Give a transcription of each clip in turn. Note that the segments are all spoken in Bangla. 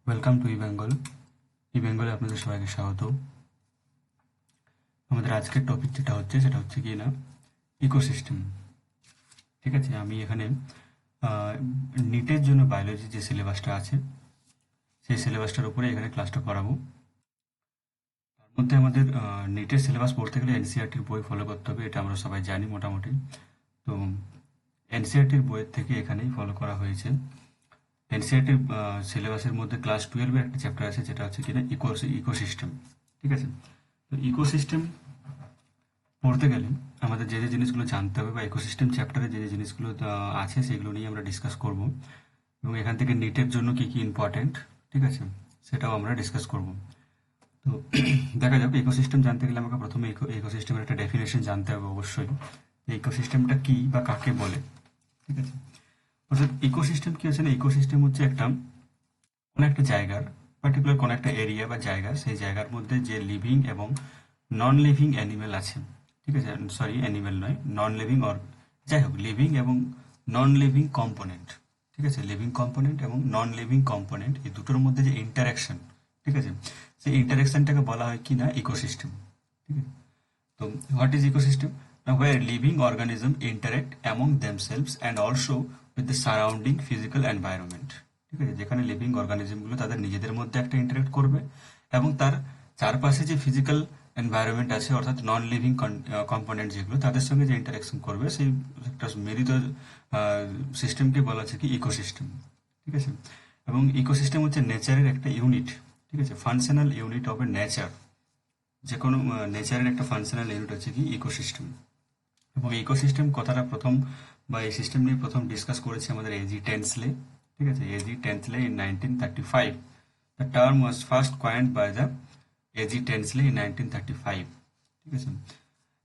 Welcome to Bengal. বেঙ্গলে আপনাদের সবাইকে স্বাগত। আমাদের আজকের টপিক সেটা হচ্ছে কি না, ইকোসিস্টেম। ঠিক আছে, আমি এখানে নিটের জন্য বায়োলজি যে সিলেবাসটা আছে সেই সিলেবাসটার উপরে এখানে ক্লাসটা করাবো। তার মধ্যে আমাদের নিটের সিলেবাস পড়তে গেলে এনসিইআরটির বই ফলো করতে হবে, এটা আমরা সবাই জানি মোটামুটি। তো এনসিইআরটির বইয়ের থেকে এখানেই ফলো করা হয়েছে। এনসিইআরটির সিলেবাসের মধ্যে ক্লাস 12-এর একটা চ্যাপ্টার আছে যেটা হচ্ছে কিনা ইকোসিস্টেম। ঠিক আছে, তো ইকোসিস্টেম পড়তে গেলে আমাদের যে যে জিনিসগুলো জানতে হবে বা ইকোসিস্টেম চ্যাপ্টারে যে যে জিনিসগুলো আছে সেগুলো নিয়ে আমরা ডিসকাস করব, এবং এখান থেকে নিটের জন্য কি কি ইম্পর্টেন্ট, ঠিক আছে, সেটাও আমরা ডিসকাস করব। তো দেখা যাক, ইকোসিস্টেম জানতে গেলে আমাকে প্রথমে ইকোসিস্টেমের একটা ডেফিনেশন জানতে হবে অবশ্যই। ইকোসিস্টেমটা কি বা কাকে বলে, ঠিক আছে। অর্থাৎ ইকোসিস্টেম কি হচ্ছে না, ইকোসিস্টেম হচ্ছে কোনো একটা জায়গার, পার্টিকুলার কোনো একটা এরিয়া বা জায়গা, সেই জায়গার মধ্যে যে লিভিং এবং নন লিভিং অ্যানিমেল আছে, ঠিক আছে, সরি অ্যানিমেল নয়, নন লিভিং, অর যাই হোক লিভিং এবং নন লিভিং কম্পোনেন্ট, ঠিক আছে, লিভিং কম্পোনেন্ট এবং নন লিভিং কম্পোনেন্ট, এই দুটোর মধ্যে যে ইন্টারাকশন, ঠিক আছে, সেই ইন্টারাকশনটাকে বলা হয় কি না ইকোসিস্টেম। ঠিক আছে, তো what is ecosystem? Now, where living organisms interact among themselves and also with the surrounding physical environment. ঠিক আছে, যেখানে লিভিং অর্গানিজমগুলো তাদের নিজেদের মধ্যে একটা ইন্টারেক্ট করবে এবং তার চারপাশে যে ফিজিক্যাল এনভায়রনমেন্ট আছে, অর্থাৎ নন লিভিং কম্পোনেন্ট যেগুলো তাদের সঙ্গে যে ইন্টারাকশন করবে, সেই একটা মিলিত সিস্টেমকে বলা হচ্ছে কি ইকোসিস্টেম। ঠিক আছে, এবং ইকোসিস্টেম হচ্ছে নেচারের একটা ইউনিট, ঠিক আছে, functional unit of A nature. যে কোনো নেচারের একটা ফাংশনাল ইউনিট হচ্ছে কি ইকোসিস্টেম। এবং ইকোসিস্টেম কথাটা প্রথম বা এই সিস্টেম নিয়ে প্রথম ডিসকাস করেছে আমাদের এজি টেন্সলে। ঠিক আছে, A G Tansley in 1935। The term was first coined by the A G Tansley in 1935। ঠিক আছে,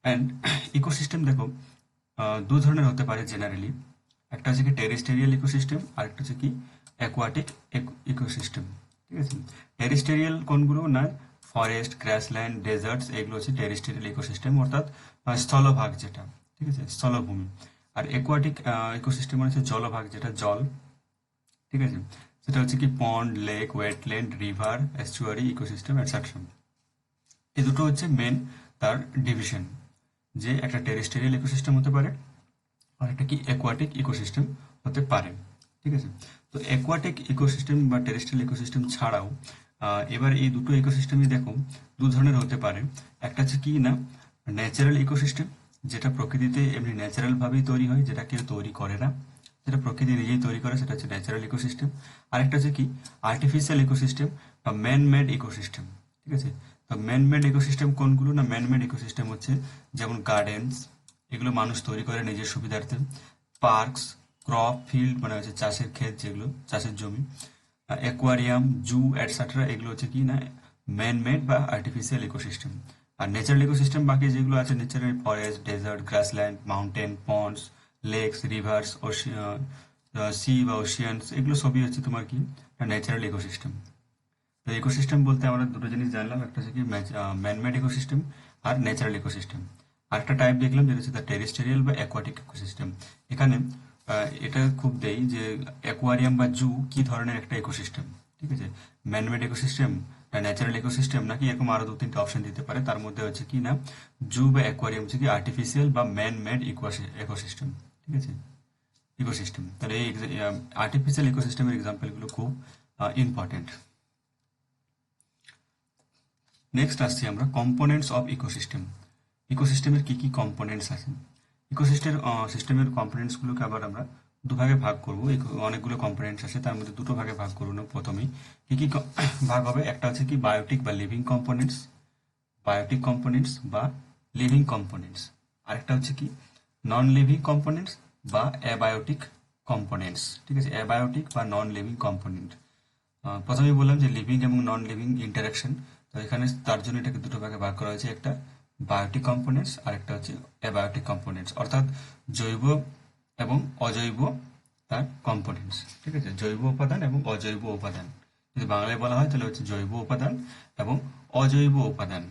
অ্যান্ড ইকোসিস্টেম দেখো দু ধরনের হতে পারে জেনারেলি। একটা হচ্ছে কি টেরেস্টেরিয়াল ইকোসিস্টেম, আর একটা হচ্ছে কি অ্যাকোয়াটিক ইকোসিস্টেম। ঠিক আছে, টেরেস্টেরিয়াল কোনগুলো না, ফরেস্ট, গ্রাসল্যান্ড, ডেজার্টস, এগুলো হচ্ছে টেরেস্টেরিয়াল ইকোসিস্টেম, অর্থাৎ স্থলভাগ যেটা, ঠিক আছে, স্থলভূমি। আর অ্যাকোয়াটিক ইকোসিস্টেম হচ্ছে জলভাগ, যেটা জল, ঠিক আছে, সেটা হচ্ছে কি pond, lake, wetland, river, estuary ecosystem etcetera. এই দুটো হচ্ছে মেন তার ডিভিশন, যে একটা টেরেস্টেরিয়াল ইকোসিস্টেম হতে পারে আর একটা কি অ্যাকোয়াটিক ইকোসিস্টেম হতে পারে। ঠিক আছে, তো অ্যাকোয়াটিক ইকোসিস্টেম বা টেরেস্ট্রিয়াল ইকোসিস্টেম ছাড়াও এবার এই দুটো ইকোসিস্টেমই দেখো দু ধরনের হতে পারে। একটা হচ্ছে কি না ন্যাচারাল ইকোসিস্টেম, যেটা প্রকৃতিতে এমনি ন্যাচারাল ভাবেই তৈরি হয়, যেটা কেউ তৈরি করে না, যেটা প্রকৃতি নিজেই তৈরি করে, সেটা হচ্ছে ন্যাচারাল ইকোসিস্টেম। আরেকটা হচ্ছে কি আর্টিফিশিয়াল ইকোসিস্টেম বা ম্যান মেড ইকোসিস্টেম। ঠিক আছে, তো ম্যান মেড ইকোসিস্টেম কোনগুলো না, ম্যান মেড ইকোসিস্টেম হচ্ছে যেমন গার্ডেন্স, এগুলো মানুষ তৈরি করে নিজের সুবিধার্থে। পার্কস, ক্রপ ফিল্ড মানে হচ্ছে চাষের ক্ষেত, যেগুলো চাষের জমি, অ্যাকোয়ারিয়াম, জু এটসেট্রা, এগুলো হচ্ছে কি না ম্যান মেড বা আর্টিফিশিয়াল ইকোসিস্টেম। আর ন্যাচারাল ইকোসিস্টেম বাকি যেগুলো আছে natural, forest, desert, grassland, mountain, ponds, lakes, rivers, sea বা ওশিয়ানস, এগুলো সবই হচ্ছে তোমার কি ন্যাচারাল ইকোসিস্টেম। তো ইকোসিস্টেম বলতে আমরা দুটো জিনিস জানলাম, একটা হচ্ছে কি ম্যানমেড ইকোসিস্টেম আর ন্যাচারাল ইকোসিস্টেম। আর একটা টাইপ দেখলাম যেটা হচ্ছে টেরেস্টেরিয়াল বা অ্যাকোয়াটিক ইকোসিস্টেম। এখানে এটা খুব দেই যে অ্যাকোয়ারিয়াম বা জু কি ধরনের একটা ইকোসিস্টেম, ঠিক আছে, ম্যানমেড ইকোসিস্টেম না ন্যাচারাল ইকোসিস্টেম, নাকি এরকম আরো দু তিনটে অপশন দিতে পারে। তার মধ্যে হচ্ছে কি না জু বা অ্যাকোয়ারিয়াম হচ্ছে কি আর্টিফিশিয়াল বা ম্যান মেড ইকোসিস্টেম। ঠিক আছে, ইকোসিস্টেম, তাহলে এই আর্টিফিশিয়াল ইকোসিস্টেমের এক্সাম্পলগুলো খুব ইম্পর্টেন্ট। নেক্সট আসছি আমরা কম্পোনেন্টস অফ ইকোসিস্টেম। ইকোসিস্টেমের কি কি কম্পোনেন্টস আছে, সিস্টেমের কম্পোনেন্টসগুলোকে আবার আমরা দুভাগে ভাগ করব। অনেকগুলো কম্পোনেন্টস আছে, তার মধ্যে দুটো ভাগে ভাগ করব না। প্রথমেই কি কি ভাগ হবে, একটা হচ্ছে কি বায়োটিক বা লিভিং কম্পোনেন্টস, বায়োটিক কম্পোনেন্টস বা লিভিং কম্পোনেন্টস। আরেকটা হচ্ছে কি নন লিভিং কম্পোনেন্টস বা অ্যাবায়োটিক কম্পোনেন্টস। ঠিক আছে, অ্যাবায়োটিক বা নন লিভিং কম্পোনেন্ট। প্রথমেই বললাম যে লিভিং এবং নন লিভিং ইন্টারাকশন, তো এখানে তার জন্য এটাকে দুটো ভাগে ভাগ করা হয়েছে, একটা বায়োটিক কম্পোনেন্টস আর একটা হচ্ছে অ্যাবায়োটিক কম্পোনেন্টস, অর্থাৎ জৈব এবং অজৈব তার কম্পোনেন্টস। ঠিক আছে, জৈব উপাদান এবং অজৈব উপাদান, যদি বাংলায় বলা হয় তাহলে হচ্ছে জৈব উপাদান এবং অজৈব উপাদান।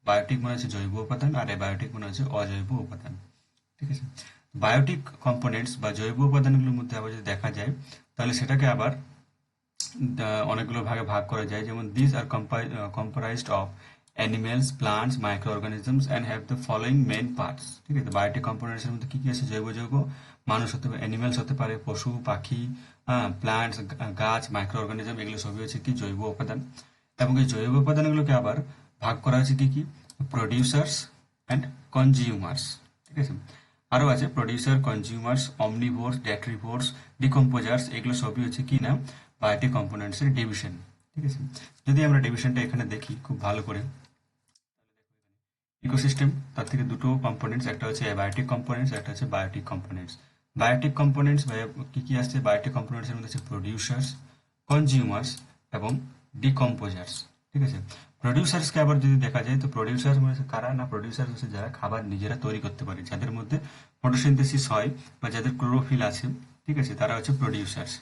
বায়োটিক মানে হচ্ছে জৈব উপাদান আর অ্যাবায়োটিক মানে হচ্ছে অজৈব উপাদান। ঠিক আছে, বায়োটিক কম্পোনেন্টস বা জৈব উপাদানগুলোর মধ্যে আবার যদি দেখা যায় তাহলে সেটাকে আবার অনেকগুলো ভাগে ভাগ করা যায়, যেমন this are comprised of animals, plants, micro organisms and have the following main parts. ঠিক আছে, বায়োটিক কম্পোনেন্টসের মধ্যে কি কি আছে? জৈব যৌগ, মানুষ হতে পারে, অ্যানিমেলস হতে পারে, পশু পাখি, প্লান্টস গাছ, মাইক্রো অর্গানিজম, এগুলো সবই হচ্ছে কি জৈব উপাদান। এবং এই জৈব উপাদানগুলোকে আবার ভাগ করা হয়েছে কি কি? Producers and consumers. ঠিক আছে, আরও আছে প্রডিউসার, কনজিউমার্স, অমনিভোর্স, ডেট্রিভোর্স, ডিকম্পোজার্স, এগুলো সবই হচ্ছে কি না বায়োটিক কম্পোনেন্টসের ডিভিশন। ঠিক আছে, যদি আমরা ডিভিশনটা এখানে দেখি খুব ভালো করে, ইকোসিস্টেম তার থেকে দুটো কম্পোনেন্টস, একটা হচ্ছে অ্যাবায়োটিক কম্পোনেন্টস, একটা হচ্ছে বায়োটিক কম্পোনেন্টস। বায়োটিক কম্পোনেন্টস কি কি আসছে? বায়োটিক কম্পোনেন্টসের মধ্যে হচ্ছে প্রডিউসার্স, কনজিউমার্স এবং ডিকম্পোজার্স। ঠিক আছে, প্রডিউসার্সকে আবার যদি দেখা যায় তো প্রডিউসার্স মানে হচ্ছে কারা? না, প্রডিউসার্স হচ্ছে যারা খাবার নিজেরা তৈরি করতে পারে, যাদের মধ্যে ফটোসিনথেসিস হয় বা যাদের ক্লোরোফিল আছে। ঠিক আছে, তারা হচ্ছে প্রডিউসার্স।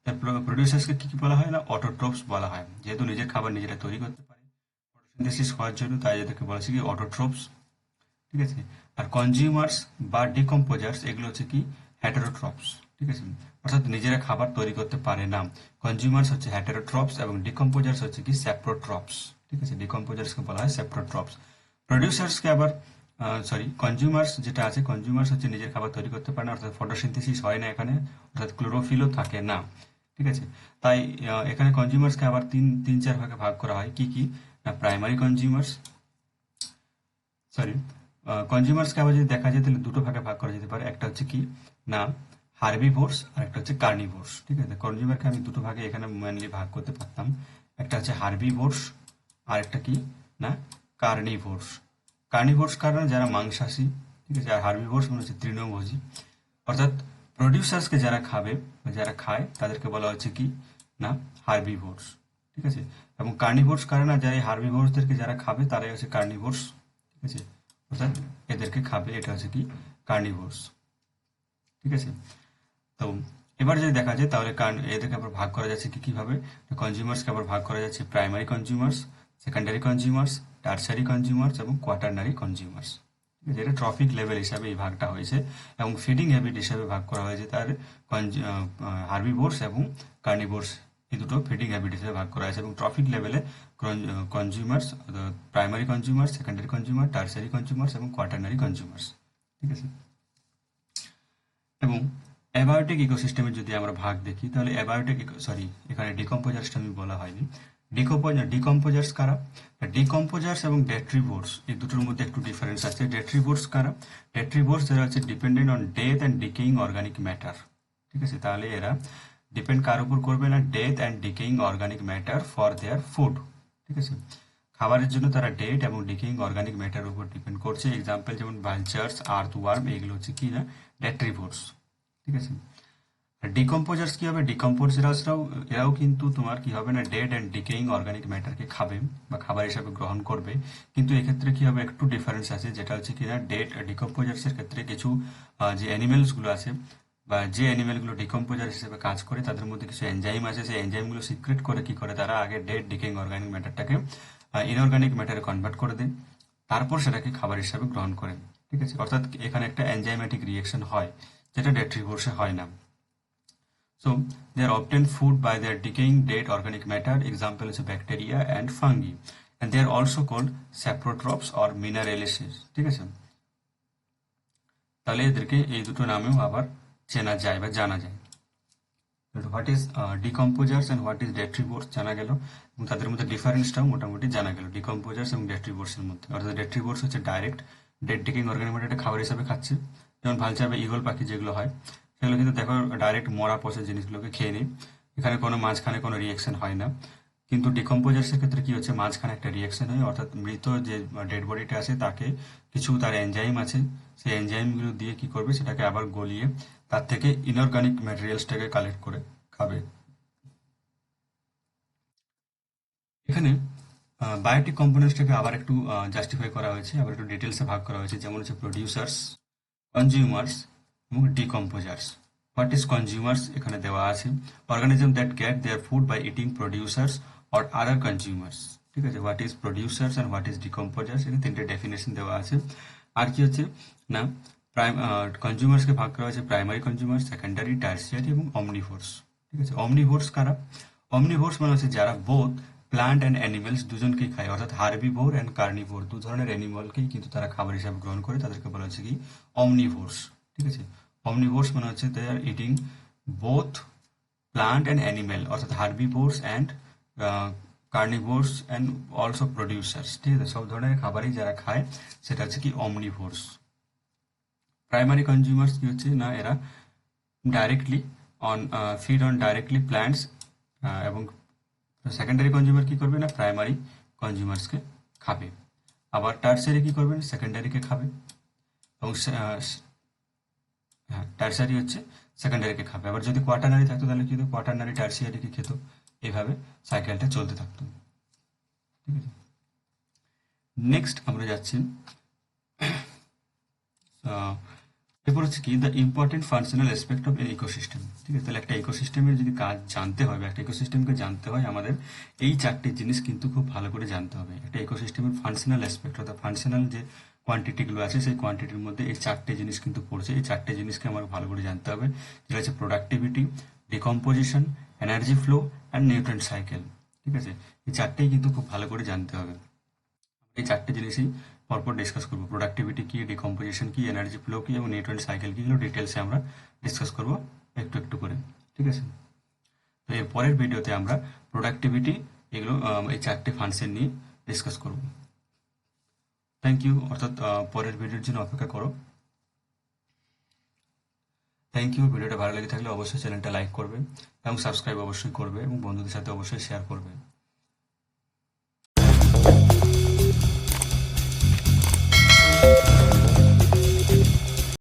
তার প্রডিউসার্সকে কি কি বলা হয়? না, অটোট্রপস বলা হয়, যেহেতু নিজের খাবার নিজেরা তৈরি করতে পারে ফটোসিনথেসিস হওয়ার জন্য, তাই এদেরকে বলা হচ্ছে কি অটোট্রপস। ঠিক আছে, আর কনজিউমার্স বা ডিকম্পোজার্স এগুলো হচ্ছে কি হেটারোট্রপস। ঠিক আছে, অর্থাৎ নিজেরা খাবার তৈরি করতে পারে না। কনজিউমার্স হচ্ছে হেটারোট্রপস এবং ডিকম্পোজার্স হচ্ছে কি স্যাপ্রোট্রপস। ঠিক আছে, ডিকম্পোজার্সকে বলা হয় স্যাপ্রোট্রপস। প্রডিউসার্সকে আবার কনজিউমার্স যেটা আছে, কনজিউমার্স হচ্ছে নিজের খাবার তৈরি করতে পারে না, অর্থাৎ ফটোসিনথেসিস হয় না এখানে, অর্থাৎ ক্লোরোফিলও থাকে না। ঠিক আছে, তাই এখানে কনজিউমার্সকে আবার তিন তিন চার ভাগে ভাগ করা হয়। কি কি? না, প্রাইমারি কনজিউমার্স, সরি, কনজিউমার্সকে আবার যদি দেখা যায় তাহলে দুটো ভাগে ভাগ করা যেতে পারে। একটা হচ্ছে কি না হার্বিভোরস আর একটা হচ্ছে কার্নিভোরস। ঠিক আছে, কনজিউমারকে আমি দুটো ভাগে এখানে মেনলি ভাগ করতে পারতাম, একটা হচ্ছে হার্বিভোরস আর একটা কি না কার্নিভোরস। কার্নিভোরস কারণ যারা মাংসাশী। ঠিক আছে, আর হার্বিভোরস মানে হচ্ছে তৃণভোজী, অর্থাৎ প্রডিউসার্সকে যারা খাবে বা যারা খায় তাদেরকে বলা হচ্ছে কি না হার্বিভোরস। ঠিক আছে, এবং কার্নিভোরস কারণ যারা এই হার্বিভোরসদেরকে যারা খাবে তারাই হচ্ছে কার্নিভোরস। ঠিক আছে, অর্থাৎ এদেরকে খাবে, এটা হচ্ছে কি কার্নিভোরস। ঠিক আছে, তো এবার যদি দেখা যায় তাহলে এদেরকে আবার ভাগ করা যাচ্ছে কি কিভাবে? কনজিউমার্সকে আবার ভাগ করা যাচ্ছে primary consumers, secondary consumers, tertiary consumers এবং কোয়াটারনারি কনজিউমার্স। ঠিক আছে, এটা ট্রফিক লেভেল হিসাবে এই ভাগটা হয়েছে এবং ফিডিং হ্যাবিট হিসাবে ভাগ করা হয়েছে তার হার্বিভোরস এবং কার্নিভোরস, এই দুটো ফিডিং হ্যাবিট হিসেবে ভাগ করা হয়েছে। এবং ট্রফিক লেভেলে consumers, primary consumers, secondary consumer, tertiary consumers এবং কোয়াটারনারি কনজিউমার্স। ঠিক আছে, এবং অ্যাবায়োটিক ইকোসিস্টেমের যদি আমরা ভাগ দেখি তাহলে অ্যাবায়োটিক, সরি এখানে ডিকম্পোজার্সটা আমি বলা হয়নি। ডিকম্পোজার্স কারা? ডিকম্পোজার্স এবং ডেট্রিভোর্স এই দুটোর মধ্যে একটু ডিফারেন্স আছে। ডেট্রিভোর্স কারা? ডেট্রিভোর্স যারা হচ্ছে dependent on death and decaying organic matter. ঠিক আছে, তাহলে এরা ডিপেন্ড কার উপর করবে? না, death and decaying organic matter for their food. ঠিক আছে, খাবারের জন্য তারা ডেট এবং ডিকেইং অর্গানিক ম্যাটার উপর ডিপেন্ড করছে। এক্সাম্পল যেমন ভালচার্স, আর্থওয়ার্ম, এগুলো হচ্ছে কি না ডেট্রিভোর্স। ঠিক আছে, ডিকম্পোজার্স কি হবে? ডিকম্পোজার্সরাও এরাও কিন্তু তোমার কি হবে না ডেড অ্যান্ড ডিকেইং অর্গানিক ম্যাটারকে খাবে বা খাবার হিসাবে গ্রহণ করবে, কিন্তু এক্ষেত্রে কি হবে একটু ডিফারেন্স আছে, যেটা হচ্ছে কি না ডেড ডিকম্পোজার্সের ক্ষেত্রে কিছু যে অ্যানিমেলসগুলো আছে বা যে অ্যানিমেলগুলো ডিকম্পোজার হিসেবে কাজ করে তাদের মধ্যে কিছু এনজাইম আছে, সেই এনজাইমগুলো সিক্রেট করে কি করে তারা আগে ডেড ডিকেইং অর্গানিক ম্যাটারটাকে ইনঅর্গানিক ম্যাটারে কনভার্ট করে দেয়, তারপর সেটাকে খাবার হিসাবে গ্রহণ করে। ঠিক আছে, অর্থাৎ এখানে একটা এনজাইমেটিক রিয়েকশন হয়, যেটা ডেট্রিভোর্সে হয় না। So they are obtained food by their decaying dead organic matter. Example is bacteria and fungi. And they are also called saprotrophs or mineralices. ঠিক আছে, তাহলে এদেরকে এই দুটো নামেও আবার চেনা যায় বা জানা যায়। What is decomposers and what is detritivores জানা গেল, এবং তাদের মধ্যে ডিফারেন্সটাও মোটামুটি জানা গেল ডিকম্পোজার্স এবং ডেট্রিভোর্সের মধ্যে। অর্থাৎ ডেট্রিভোর্স হচ্ছে ডাইরেক্ট ডেড ডিকেইং অর্গানিক ম্যাটারটা খাবার হিসাবে খাচ্ছে, যেমন ভালচার বা ঈগল পাখি যেগুলো হয় সেগুলো কিন্তু দেখো ডাইরেক্ট মরা পচা জিনিসগুলোকে খেয়ে নেয়, এখানে কোনো মাঝখানে কোনো রিয়েকশন হয় না। কিন্তু ডিকম্পোজার্সের ক্ষেত্রে কি হচ্ছে, মাঝখানে একটা রিয়েকশন হয়, অর্থাৎ মৃত যে ডেড বডিটা আছে তাকে কিছু তার এনজাইম আছে, সেই এনজাইমগুলো দিয়ে কি করবে সেটাকে আবার গলিয়ে তার থেকে ইনঅর্গানিক ম্যাটেরিয়ালসটাকে কালেক্ট করে খাবে। এখানে বায়োটিক কম্পোনেন্টসটাকে আবার একটু জাস্টিফাই করা হয়েছে, আবার একটু ডিটেলসে ভাগ করা হয়েছে, যেমন হচ্ছে প্রডিউসার্স, কনজিউমার্স এবং ডিকম্পোজার্স। হোয়াট ইজ কনজিউমার্স এখানে দেওয়া আছে, organism that get their food by eating producers or other consumers. ঠিক আছে, what is producers and what is decomposers, এখানে তিনটে ডেফিনেশন দেওয়া আছে। আর কি হচ্ছে না কনজিউমার্সকে ভাগ করা হয়েছে প্রাইমারি কনজিউমার, সেকেন্ডারি, টার্সিয়ারি এবং অমনিভোর্স। ঠিক আছে, অমনিভোর্স কারা? অমনিভোর্স মানে হচ্ছে যারা বোথ প্লান্ট অ্যান্ড অ্যানিমেলস দুজনকেই খায়, অর্থাৎ হার্বিভোর অ্যান্ড কার্নিভোর, দু ধরনের অ্যানিমালকেই কিন্তু তারা খাবার হিসাবে গ্রহণ করে, তাদেরকে বলা হচ্ছে কি অমনিভোর্স। ঠিক আছে, অমনিভোর্স মানে হচ্ছে they are eating both plant and animal, অর্থাৎ herbivores and carnivores and also producers. ঠিক আছে, সব ধরনের খাবারই যারা খায় সেটা হচ্ছে কি অমনিভোর্স। প্রাইমারি কনজিউমার্স কি হচ্ছে না, এরা directly on feed on directly plants, এবং সেকেন্ডারি কনজিউমার কি করবে না, প্রাইমারি কনজিউমার্সকে খাবে। আবার টার্সারি কি করবেন, সেকেন্ডারিকে খাবে। এবং হ্যাঁ, টার্সারি হচ্ছে সেকেন্ডারিকে খাবে। আবার যদি কোয়াটারনারি থাকতো তাহলে কিন্তু কোয়াটারনারি টার্সিয়ারিকে খেত। এইভাবে সাইকেলটা চলতে থাকতো। ঠিক আছে, নেক্সট আমরা যাচ্ছি এরপর হচ্ছে কি the important functional aspect of N ecosystem. ঠিক আছে, তাহলে একটা ইকোসিস্টেমের যদি কাজ জানতে হয় বা একটা ইকোসিস্টেমকে জানতে হয়, আমাদের এই চারটি জিনিস কিন্তু খুব ভালো করে জানতে হবে। একটা ইকোসিস্টেমের ফাংশনাল অ্যাসপেক্ট অর্থাৎ ফাংশনাল যে কোয়ান্টিটিগুলো আছে সেই কোয়ান্টিটির মধ্যে এই চারটে জিনিস কিন্তু পড়ছে। এই চারটে জিনিসকে আমার ভালো করে জানতে হবে, যেটা হচ্ছে productivity, decomposition, energy flow and nutrient cycle. ঠিক আছে, এই চারটেই কিন্তু খুব ভালো করে জানতে হবে। এই চারটে জিনিসই পরপর ডিসকাস করবো। প্রোডাক্টিভিটি কি, ডিকম্পোজিশন কি, এনার্জি ফ্লো কি এবং নিউট্রিয়েন্ট সাইকেল কি, এগুলো ডিটেলসে আমরা ডিসকাস করবো একটু একটু করে। ঠিক আছে, তো এর পরের ভিডিওতে আমরা প্রোডাক্টিভিটি এগুলো এই চারটে ফাংশন নিয়ে ডিসকাস করব। থ্যাংক ইউ, অর্থাৎ পরের ভিডিওর জন্য অপেক্ষা করো। Thank you. ভিডিওটা ভালো লেগে থাকলে অবশ্যই চ্যানেলটা লাইক করবে এবং সাবস্ক্রাইব অবশ্যই করবে এবং বন্ধুদের সাথে অবশ্যই শেয়ার করবে।